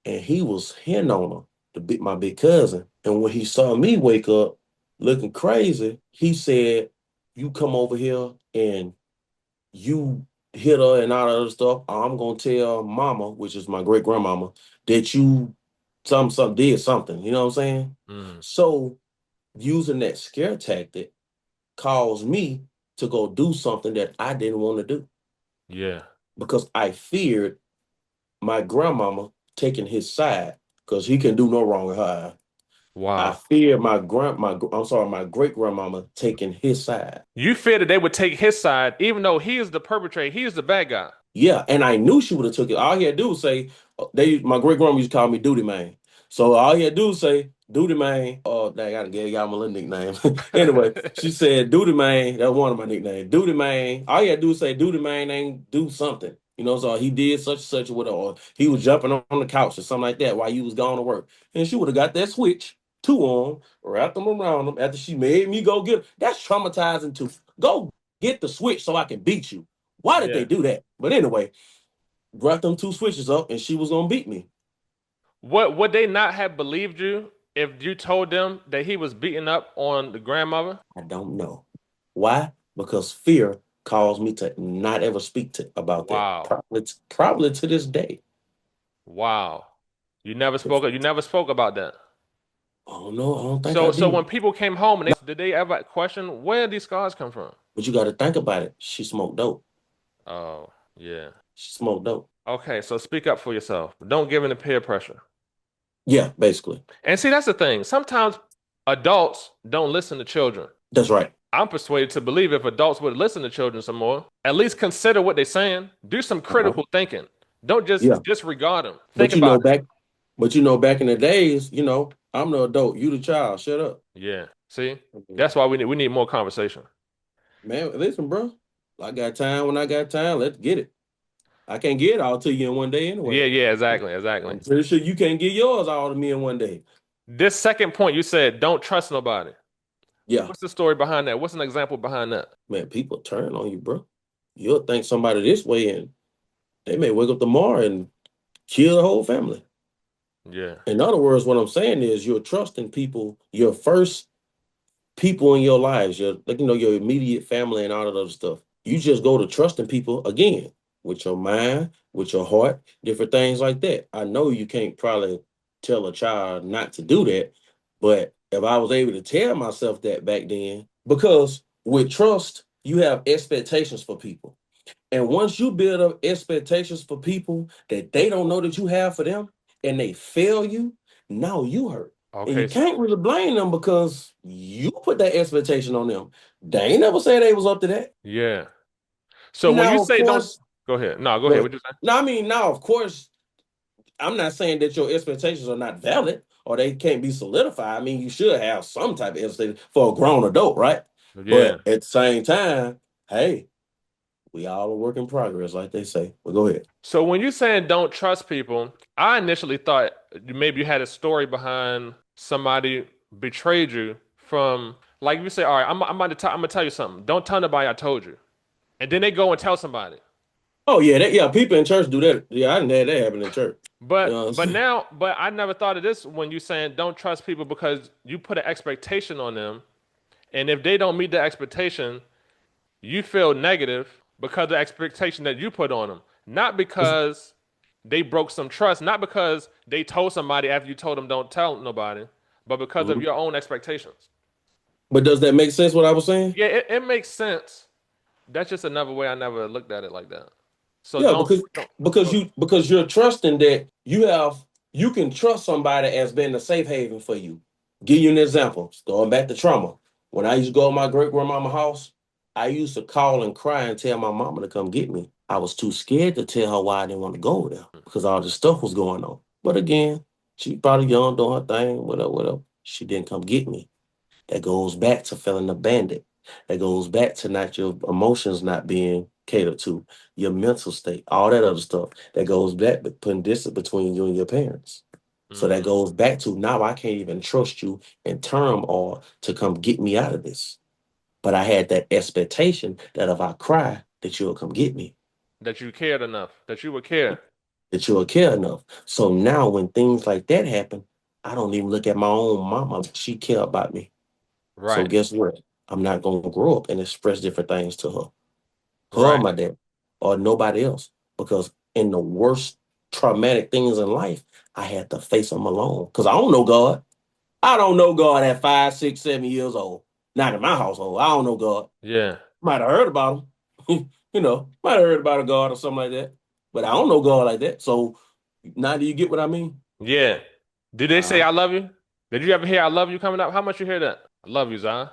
and he was hitting on her, my big cousin. And when he saw me wake up looking crazy, he said, "You come over here and you hit her and all that other stuff. I'm gonna tell mama, which is my great grandmama, that you something did something." You know what I'm saying? Mm. So using that scare tactic caused me to go do something that I didn't want to do. Yeah. because I feared my grandmama taking his side because he can do no wrong with her. I Wow. feared my great grandmama taking his side. You fear that they would take his side, even though he is the perpetrator, he is the bad guy. Yeah, and I knew she would have took it. All he had to do was say, my great grandma used to call me Duty Man. So all he had to do was say, Duty Man. Oh, I gotta give y'all my little nickname. Anyway, she said, Duty Man. That was one of my nicknames. Duty Man. All he had to do was say, Duty Man ain't do something. So he did such and such with her, or he was jumping on the couch or something like that while you was gone to work. And she would have got that switch, two on, wrapped them around them after she made me go get them. That's traumatizing too. Go get the switch so I can beat you. Why did they Yeah. do that? But anyway, brought them two switches up and she was gonna beat me. What would they not have believed you if you told them that he was beating up on the grandmother? I don't know. Why? Because fear caused me to not ever speak about that. Wow. Probably to this day. Wow. You never spoke about that. Oh no, I don't think I So when did. people came home and did they ever question where these scars come from? But you got to think about it. She smoked dope. Oh, yeah. She smoked dope. Okay, so speak up for yourself. Don't give in to peer pressure. Yeah, basically. And see, that's the thing. Sometimes adults don't listen to children. That's right. I'm persuaded to believe if adults would listen to children some more, at least consider what they're saying, do some Uh-huh. critical thinking. Don't just Yeah. disregard them. Think But you about know back but you know back in the days, I'm the adult, you the child. Shut up. it. Yeah. See, Mhm. that's why we need more conversation. Man, listen, bro. I got time when I got time. Let's get it. I can't get it all to you in one day anyway. Yeah, yeah, exactly, exactly. I'm pretty sure you can't get yours all to me in one day. This second point you said, don't trust nobody. Yeah, What's the story behind that? What's an example behind that? man, people turn on you, bro. You'll think somebody this way and they may wake up tomorrow and kill the whole family. Yeah. In other words, what I'm saying is you're trusting people, your first people in your lives, your immediate family and all of those stuff. You just go to trusting people again with your mind, with your heart, different things like that. I know you can't probably tell a child not to do that, but if I was able to tell myself that back then, because with trust, you have expectations for people. And once you build up expectations for people that they don't know that you have for them and they fail you, now you hurt. And Okay. you can't really blame them because you put that expectation on them. They ain't never say they was up to that. Yeah. So when you Now, of say don't course, go ahead. No, go go ahead. ahead. What you say? Now, I mean, now, of course, I'm not saying that your expectations are not valid or they can't be solidified. I mean, you should have some type of expectation for a grown adult, right? Yeah. But at the same time, hey, we all a work in progress, like they say. Well, go ahead. So when you saying don't trust people, I initially thought maybe you had a story behind somebody betrayed you from like you say, all right, I'm gonna tell you something. Don't tell nobody I told you. And then they go and tell somebody. Oh yeah, yeah. People in church do that. Yeah, I didn't have that happen in church. You know what I'm saying? But I never thought of this when you saying don't trust people because you put an expectation on them, and if they don't meet the expectation, you feel negative because of the expectation that you put on them, not because they broke some trust, not because they told somebody after you told them don't tell nobody, but because of Mhm. your own expectations. But does that make sense? What I was saying? Yeah, it makes sense. That's just another way I never looked at it like that. So Yeah, don't because go. you're trusting that you can trust somebody as being a safe haven for you. Give you an example. Going back to trauma. When I used to go to my great grandmama house, I used to call and cry and tell my mama to come get me. I was too scared to tell her why I didn't want to go there because all this stuff was going on. But again, she probably young doing her thing, whatever, whatever. She didn't come get me. That goes back to feeling abandoned. That goes back to not your emotions not being catered to, your mental state, all that other stuff. That goes back to putting distance between you and your parents. So that Mm, goes back to now I can't even trust you in term or to come get me out of this. But I had that expectation that if I cry, that you'll come get me, that you cared enough, that you would care. that you'll care enough. So now when things like that happen, I don't even look at my own mama. She care about me. So Right, guess what? I'm not gonna grow up and express different things to her, right. my dad, or nobody else. Because in the worst traumatic things in life, I had to face them alone. Because I don't know God. I don't know God at 5, 6, 7 years old. Not in my household. I don't know God. Yeah. Might have heard about him. Might have heard about a God or something like that, but I don't know God like that. So now do you get what I mean? Yeah. Did they say Uh, I love you? Did you ever hear I love you coming up? How much you hear that? I love you, Zion.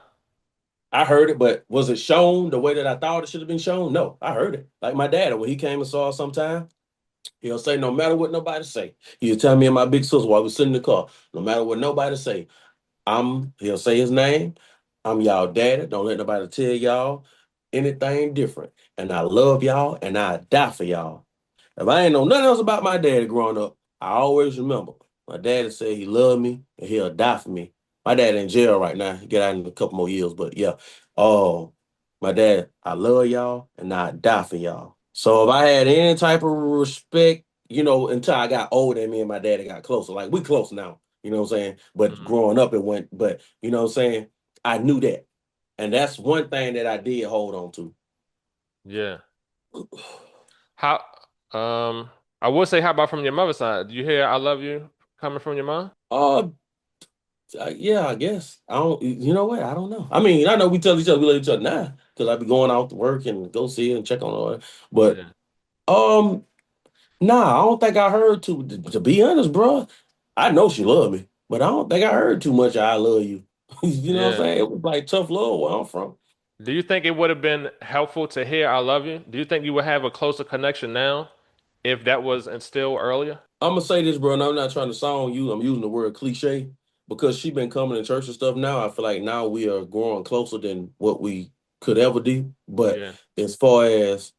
I heard it, but was it shown the way that I thought it should have been shown? No, I heard it. Like my dad, when he came and saw us sometime, he'll say, no matter what nobody say, he'll tell me and my big sister while we sit in the car, no matter what nobody say, he'll say his name. I'm y'all daddy. Don't let nobody tell y'all anything different. And I love y'all and I die for y'all. If I ain't know nothing else about my daddy growing up, I always remember my daddy said he loved me and he'll die for me. My dad in jail right now. He get out in a couple more years, but yeah. Oh, my dad, I love y'all and I die for y'all. So if I had any type of respect, until I got older and me and my daddy got closer. Like we close now, you know what I'm saying? But Mhm. growing up it went, but you know what I'm saying? I knew that. And that's one thing that I did hold on to. Yeah. How I would say how about from your mother's side? Do you hear I love you coming from your mom? Uh yeah, I guess. I don't. You know what? I don't know. I mean, I know we tell each other we love each other now because I be going out to work and go see her and check on her. But Yeah. um, nah, I don't think I heard To be honest, bro, I know she loved me, but I don't think I heard too much. I love you. You know what I'm Yeah. saying? It was like tough love where I'm from. Do you think it would have been helpful to hear I love you? Do you think you would have a closer connection now if that was instilled earlier? I'm gonna say this, bro, and I'm not trying to sound you. I'm using the word cliche because she been coming to church and stuff. Now I feel like now we are growing closer than what we could ever do. But Yeah. as far as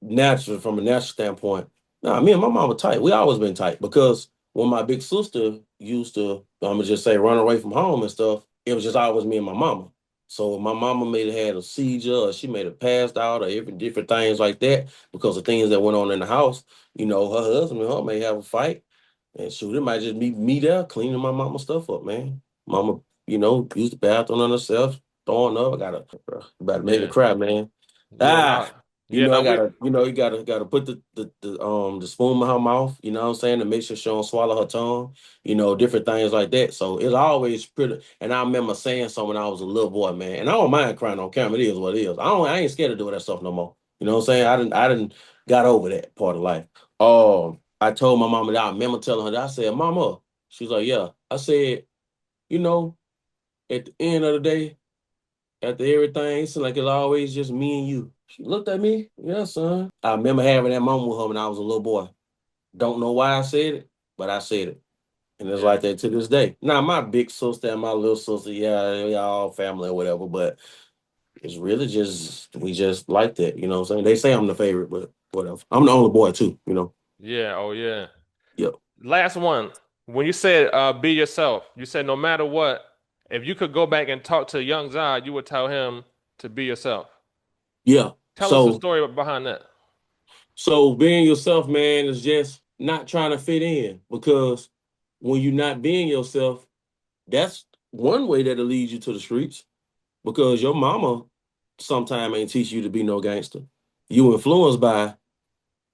natural from a natural standpoint. Nah, me and my mama tight. We always been tight because when my big sister used to, I'm gonna just say, run away from home and stuff, it was just always me and my mama. So my mama may have had a seizure, or she may have passed out, or every different things like that because of things that went on in the house. Her husband and her may have a fight, and shoot, it might just be me there cleaning my mama stuff up, man. Mama, used the bathroom on herself, throwing up. I gotta, bro, you about to make me Yeah. cry, man. Yeah. Ah, No. Yeah. I No. We. gotta, you gotta put the spoon in her mouth, you know what I'm saying, to make sure she don't swallow her tongue, different things like that. So it's always pretty. And I remember saying something when I was a little boy, man. And I don't mind crying on camera. It is what it is. I ain't scared to do that stuff no more. You know what I'm saying? I didn't got over that part of life. I told my mama that I remember telling her that I said, Mama, she's like, yeah. I said, you know, at the end of the day, after everything, it seemed like it's always just me and you. She looked at me, yeah, son. I remember having that moment with her when I was a little boy. Don't know why I said it, but I said it. And it's Yeah. like that to this day. Now, my big sister and my little sister, yeah, we all family or whatever, but it's really just, we just like that, you know what I'm saying? They say I'm the favorite, but whatever. I'm the only boy, too, you know? Yeah. Oh yeah. Yep. Last one. When you said be yourself, you said no matter what, if you could go back and talk to young Zod, you would tell him to be yourself. Yeah. Tell us the So, story behind that. being yourself, man, is just not trying to fit in because when you're not being yourself, that's one way that'll lead you to the streets because your mama sometime ain't teach you to be no gangster. You influenced by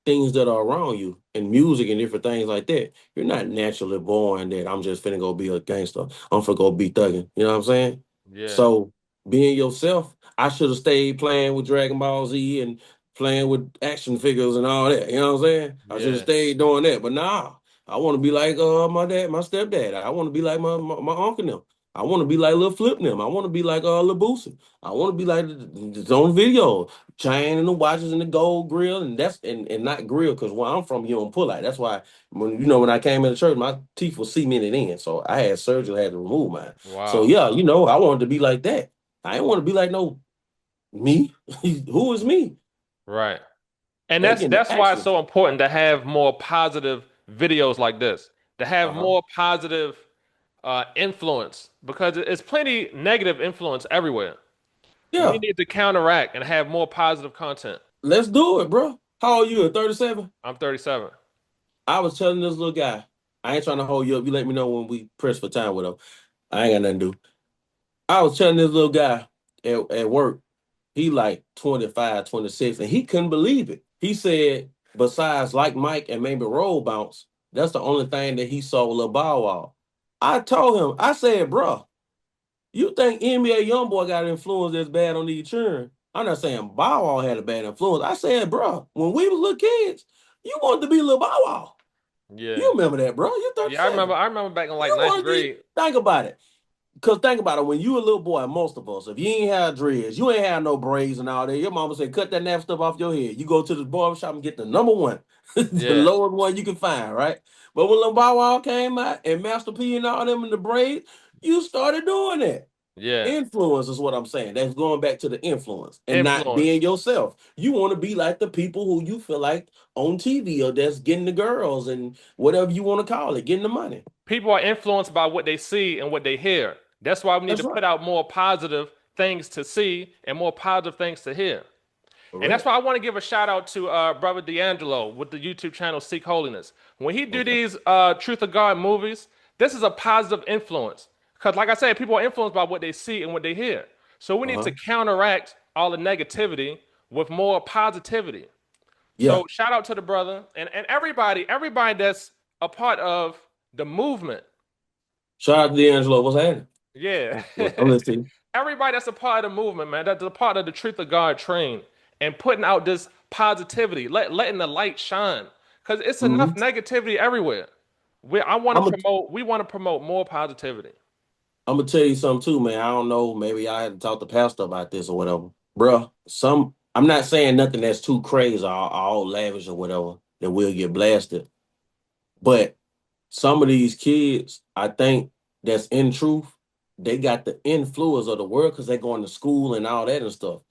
things that are around you and music and different things like that. You're not naturally born that I'm just finna go be a gangster. I'm finna go be thugging. You know what I'm saying? Yeah. So being yourself, I should have stayed playing with Dragon Ball Z and playing with action figures and all that. You know what I'm saying? I should have Yeah. stayed doing that. But nah, I want to be like my dad, my stepdad. I want to be like my uncle them. I want to be like Lil Flip them. I want to be like Lil Boosie. I want to be like the on video chain and the watches and the gold grill and and not grill because where I'm from you don't pull out. That's why when I came into church my teeth were cemented in, so I had surgery, I had to remove mine. So Wow. yeah, I wanted to be like that. I didn't want to be like no me. Who is me? Right. And They that's getting the that's why it's action. so important to have more positive videos like this, to have Uh-huh. more positive influence because it's plenty negative influence everywhere. We Yeah, need to counteract and have more positive content. let's do it, bro. How old you? At 37? I'm 37. I was telling this little guy. I ain't trying to hold you up. You let me know when we press for time with him. I ain't got nothing to do. I was telling this little guy at work. He like 25, 26, and he couldn't believe it. He said, besides like Mike and maybe roll bounce, that's the only thing that he saw with Lil Bow Wow. I told him, I said, bro, you think NBA YoungBoy got influence that's bad on these children? I'm not saying Bow Wow had a bad influence. I said, bro, when we was little kids, you wanted to be little Bow Wow. You Yeah. remember that, bro? You're Yeah, I remember 37. I remember back in like You ninth wanted to grade. think about it. Cause think about it, when you a little boy, most of us, if you ain't have dreads, you ain't have no braids and all that. Your mama say, cut that nappy stuff off your head. You go to the barber shop and get the number one, the Yeah. lowest one you can find, right? But when Lil Bow Wow came out and Master P and all them in the braids, you started doing that. Yeah. Influence is what I'm saying. That's going back to the influence and not Influence. being yourself. You want to be like the people who you feel like on TV or that's getting the girls and whatever you want to call it, getting the money. People are influenced by what they see and what they hear. That's why we need That's to right. put out more positive things to see and more positive things to hear. And that's Correct. why I want to give a shout out to brother D'Angelo with the YouTube channel Seek Holiness. When he do Okay. these Truth of God movies, this is a positive influence. Because like I said, people are influenced by what they see and what they hear. So we need Uh-huh. to counteract all the negativity with more positivity. Yeah. So shout out to the brother and everybody that's a part of the movement. Shout out to D'Angelo. What's happening? Yeah. I'm listening. Everybody that's a part of the movement, man, that's a part of the Truth of God train and putting out this positivity, letting the light shine. Because it's enough Mm-hmm. negativity everywhere. I'm gonna We want to promote more positivity. I'm gonna tell you something too, man. I don't know. Maybe I had to talk to Pastor about this or whatever, bruh. I'm not saying nothing that's too crazy or all lavish or whatever that will get blasted, but some of these kids, I think that's in truth, they got the influence of the world because they're going to school and all that and stuff.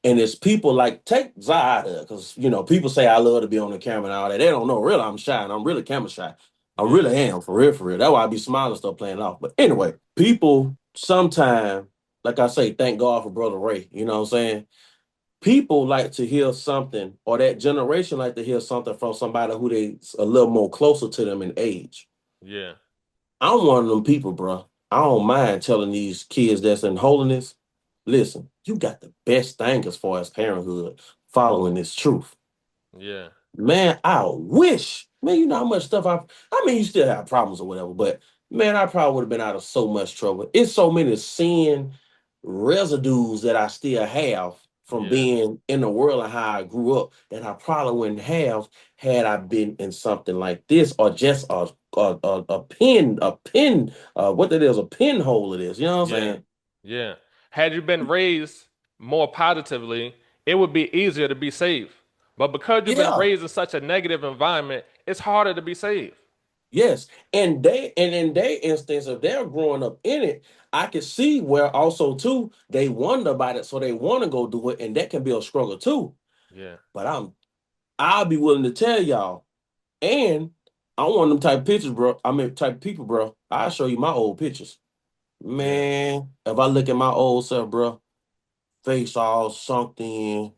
And it's people like take Zada, because people say I love to be on the camera and all that. They don't know really I'm shy and I'm really camera shy. I Yeah, really am for real, for real. That's why I be smiling stuff playing off. But anyway, people sometimes, like I say, thank God for Brother Ray. You know what I'm saying? People like to hear something, or that generation like to hear something from somebody who they a little more closer to them in age. yeah, I'm one of them people, bro. I don't mind telling these kids that's in holiness, listen, you got the best thing as far as parenthood following this truth. yeah, Man, I wish, man, you know how much stuff I mean, you still have problems or whatever, but man, I probably would have been out of so much trouble. It's so many sin residues that I still have from yeah, being in the world and how I grew up that I probably wouldn't have had I been in something like this or just a pin, what that is, a pinhole it is. You know what I'm yeah, saying? yeah. Had you been raised more positively, it would be easier to be saved. But because you've been Yeah. raised in such a negative environment, it's harder to be saved. Yes, and in their instance, if they're growing up in it, I can see where also too they wonder about it, so they want to go do it, and that can be a struggle too. Yeah, But I'll be willing to tell y'all, and I want them type of pictures, bro. I mean, type of people, bro. I'll show you my old pictures, yeah, man. If I look at my old self, bro, face all sunk in,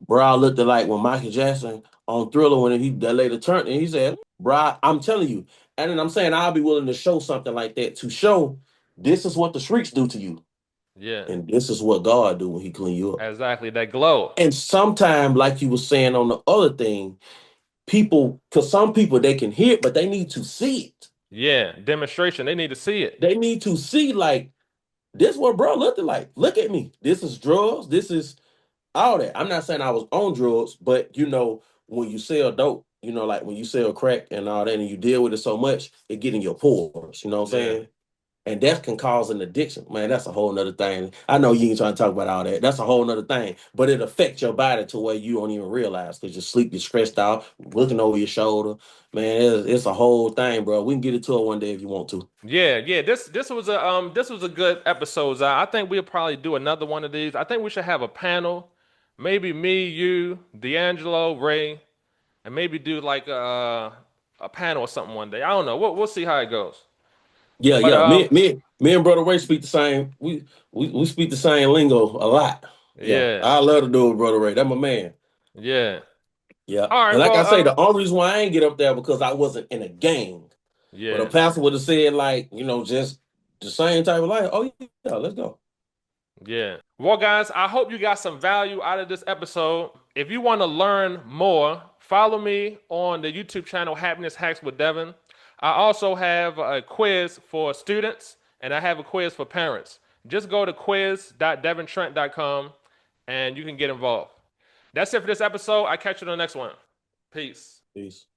bro, I looked at like when Michael Jackson on Thriller when that later turned and he said, bro, I'm telling you. And then I'm saying I'll be willing to show something like that to show this is what the streets do to you. yeah. And this is what God do when he clean you up. Exactly. That glow. And sometimes, like you were saying on the other thing, people, because some people they can hear it, but they need to see it. Yeah, demonstration. They need to see it. They need to see like this what bro looked like. Look at me. This is drugs. This is all that. I'm not saying I was on drugs, but when you sell dope, like when you sell crack and all that, and you deal with it so much, it get in your pores. You know what I'm Yeah. saying? And that can cause an addiction. Man, that's a whole nother thing. I know you ain't trying to talk about all that. That's a whole nother thing. But it affects your body to where you don't even realize because you sleep, you're stressed out, looking over your shoulder. Man, it's a whole thing, bro. We can get into it one day if you want to. Yeah, yeah. This was a good episode, Zai. I think we'll probably do another one of these. I think we should have a panel. Maybe me, you, D'Angelo, Ray, and maybe do like a panel or something one day. I don't know. We'll see how it goes. Yeah, But yeah. Me and Brother Ray speak the same. We speak the same lingo a lot. Yeah, yeah, I love to do it, with Brother Ray. That's my man. yeah. Yeah, All right. and like Well, I say, the only reason why I ain't get up there because I wasn't in a gang. But a yeah. pastor would have said like, just the same type of life. Oh yeah, let's go. Yeah. Well, guys, I hope you got some value out of this episode. If you want to learn more, follow me on the YouTube channel Happiness Hacks with Devin. I also have a quiz for students and I have a quiz for parents. Just go to quiz.devintrent.com and you can get involved. That's it for this episode. I catch you on the next one. Peace. Peace.